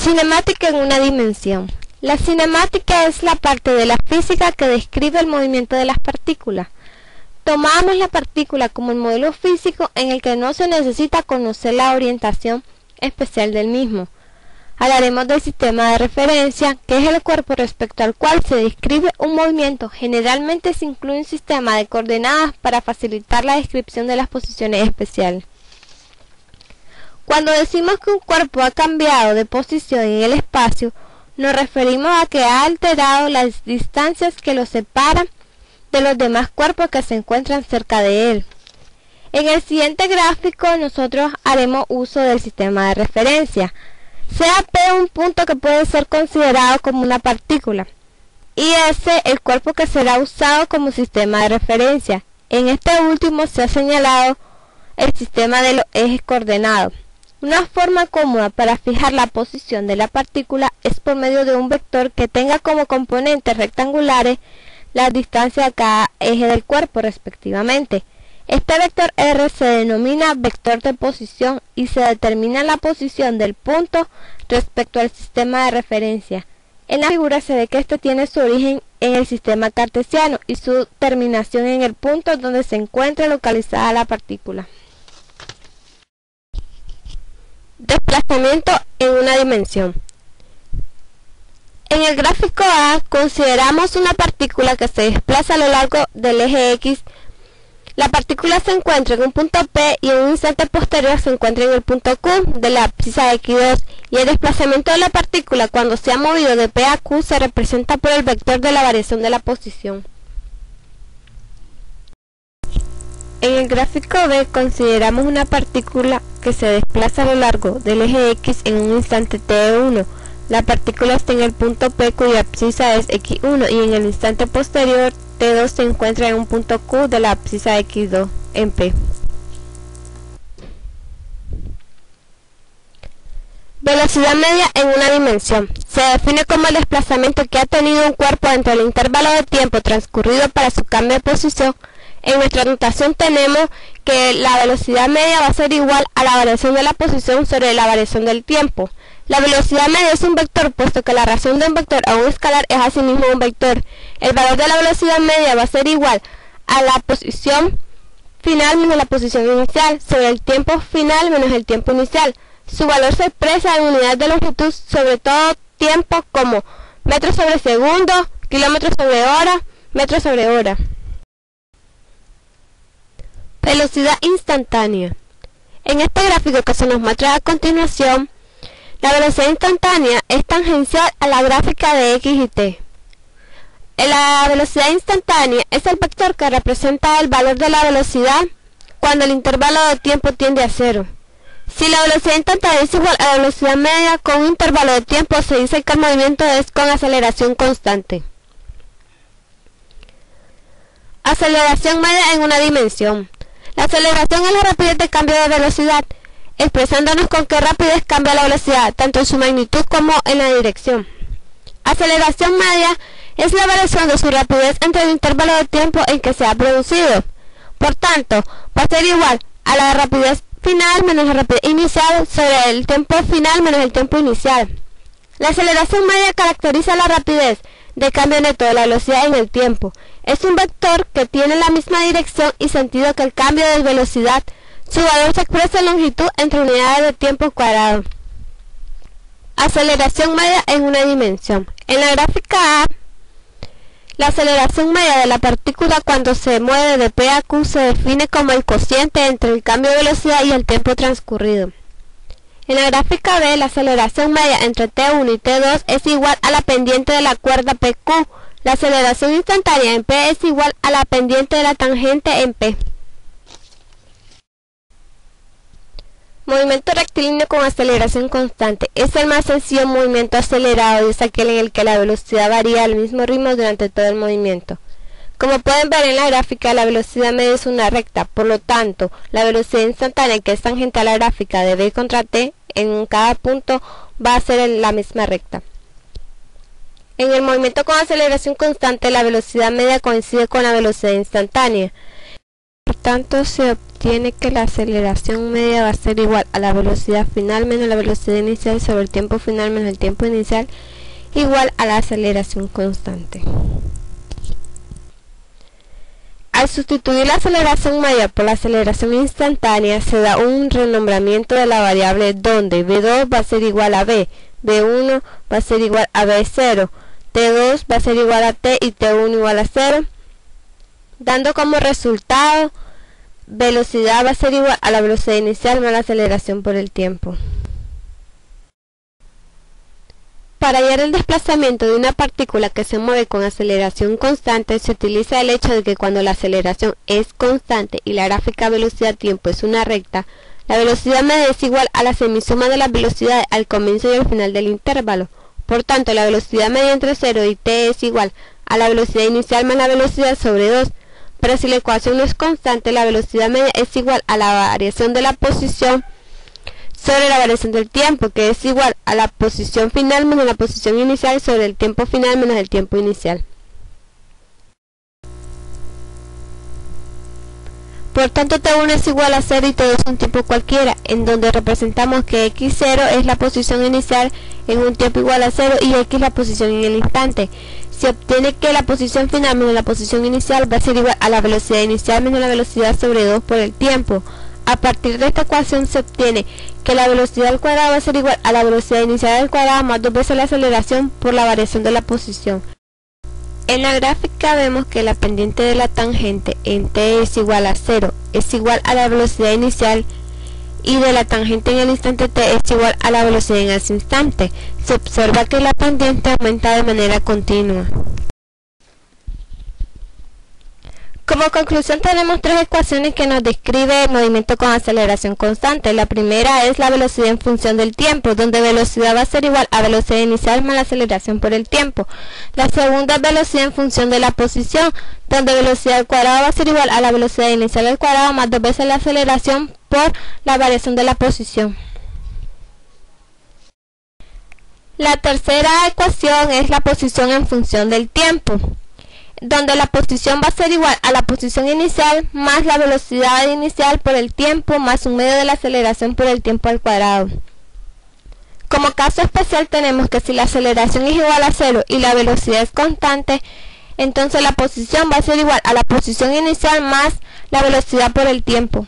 Cinemática en una dimensión. La cinemática es la parte de la física que describe el movimiento de las partículas. Tomamos la partícula como el modelo físico en el que no se necesita conocer la orientación especial del mismo. Hablaremos del sistema de referencia, que es el cuerpo respecto al cual se describe un movimiento. Generalmente se incluye un sistema de coordenadas para facilitar la descripción de las posiciones especiales. Cuando decimos que un cuerpo ha cambiado de posición en el espacio, nos referimos a que ha alterado las distancias que lo separan de los demás cuerpos que se encuentran cerca de él. En el siguiente gráfico nosotros haremos uso del sistema de referencia. Sea P un punto que puede ser considerado como una partícula, y S el cuerpo que será usado como sistema de referencia. En este último se ha señalado el sistema de los ejes coordenados. Una forma cómoda para fijar la posición de la partícula es por medio de un vector que tenga como componentes rectangulares las distancias a cada eje del cuerpo respectivamente. Este vector R se denomina vector de posición y se determina la posición del punto respecto al sistema de referencia. En la figura se ve que este tiene su origen en el sistema cartesiano y su terminación en el punto donde se encuentra localizada la partícula. Desplazamiento en una dimensión. En el gráfico A consideramos una partícula que se desplaza a lo largo del eje X. La partícula se encuentra en un punto P y en un instante posterior se encuentra en el punto Q de la abscisa X2, y el desplazamiento de la partícula cuando se ha movido de P a Q se representa por el vector de la variación de la posición. En el gráfico B consideramos una partícula que se desplaza a lo largo del eje X en un instante t1. La partícula está en el punto P cuya abscisa es X1 y en el instante posterior T2 se encuentra en un punto Q de la abscisa X2 en P. Velocidad media en una dimensión. Se define como el desplazamiento que ha tenido un cuerpo dentro del intervalo de tiempo transcurrido para su cambio de posición. En nuestra notación tenemos que la velocidad media va a ser igual a la variación de la posición sobre la variación del tiempo. La velocidad media es un vector, puesto que la razón de un vector a un escalar es asimismo un vector. El valor de la velocidad media va a ser igual a la posición final menos la posición inicial sobre el tiempo final menos el tiempo inicial. Su valor se expresa en unidades de longitud sobre todo tiempo como metros sobre segundo, kilómetros sobre hora, metros sobre hora. Velocidad instantánea. En este gráfico que se nos muestra a continuación, la velocidad instantánea es tangencial a la gráfica de X y T. La velocidad instantánea es el vector que representa el valor de la velocidad cuando el intervalo de tiempo tiende a cero. Si la velocidad instantánea es igual a la velocidad media con un intervalo de tiempo, se dice que el movimiento es con aceleración constante. Aceleración media en una dimensión. La aceleración es la rapidez de cambio de velocidad, expresándonos con qué rapidez cambia la velocidad, tanto en su magnitud como en la dirección. Aceleración media es la variación de su rapidez entre el intervalo de tiempo en que se ha producido. Por tanto, va a ser igual a la rapidez final menos la rapidez inicial sobre el tiempo final menos el tiempo inicial. La aceleración media caracteriza la rapidez de cambio neto de la velocidad en el tiempo. Es un vector que tiene la misma dirección y sentido que el cambio de velocidad. Su valor se expresa en longitud entre unidades de tiempo cuadrado. Aceleración media en una dimensión. En la gráfica A, la aceleración media de la partícula cuando se mueve de P a Q se define como el cociente entre el cambio de velocidad y el tiempo transcurrido. En la gráfica B, la aceleración media entre T1 y T2 es igual a la pendiente de la cuerda PQ. La aceleración instantánea en P es igual a la pendiente de la tangente en P. Movimiento rectilíneo con aceleración constante. Es el más sencillo movimiento acelerado y es aquel en el que la velocidad varía al mismo ritmo durante todo el movimiento. Como pueden ver en la gráfica, la velocidad media es una recta, por lo tanto, la velocidad instantánea que es tangente a la gráfica de B contra T en cada punto va a ser la misma recta. En el movimiento con aceleración constante, la velocidad media coincide con la velocidad instantánea. tanto, se obtiene que la aceleración media va a ser igual a la velocidad final menos la velocidad inicial sobre el tiempo final menos el tiempo inicial, igual a la aceleración constante. Al sustituir la aceleración media por la aceleración instantánea, se da un renombramiento de la variable donde v2 va a ser igual a v, v1 va a ser igual a v0, t2 va a ser igual a t y t1 igual a 0, dando como resultado velocidad va a ser igual a la velocidad inicial más la aceleración por el tiempo. Para hallar el desplazamiento de una partícula que se mueve con aceleración constante, se utiliza el hecho de que cuando la aceleración es constante y la gráfica velocidad-tiempo es una recta, la velocidad media es igual a la semisuma de las velocidades al comienzo y al final del intervalo. Por tanto, la velocidad media entre 0 y t es igual a la velocidad inicial más la velocidad sobre 2. Pero si la ecuación no es constante, la velocidad media es igual a la variación de la posición sobre la variación del tiempo, que es igual a la posición final menos la posición inicial sobre el tiempo final menos el tiempo inicial. Por tanto, T1 es igual a 0 y T2 es un tiempo cualquiera, en donde representamos que x0 es la posición inicial en un tiempo igual a 0 y x la posición en el instante. Se obtiene que la posición final menos la posición inicial va a ser igual a la velocidad inicial menos la velocidad sobre 2 por el tiempo. A partir de esta ecuación se obtiene que la velocidad al cuadrado va a ser igual a la velocidad inicial al cuadrado más 2 veces la aceleración por la variación de la posición. En la gráfica vemos que la pendiente de la tangente en t es igual a 0 es igual a la velocidad inicial y de la tangente en el instante t es igual a la velocidad en ese instante. Se observa que la pendiente aumenta de manera continua. Como conclusión tenemos tres ecuaciones que nos describen el movimiento con aceleración constante. La primera es la velocidad en función del tiempo, donde velocidad va a ser igual a velocidad inicial más la aceleración por el tiempo. La segunda es velocidad en función de la posición, donde velocidad al cuadrado va a ser igual a la velocidad inicial al cuadrado más 2 veces la aceleración por la variación de la posición. La tercera ecuación es la posición en función del tiempo, donde la posición va a ser igual a la posición inicial más la velocidad inicial por el tiempo más un medio de la aceleración por el tiempo al cuadrado. Como caso especial tenemos que si la aceleración es igual a 0 y la velocidad es constante, entonces la posición va a ser igual a la posición inicial más la velocidad por el tiempo.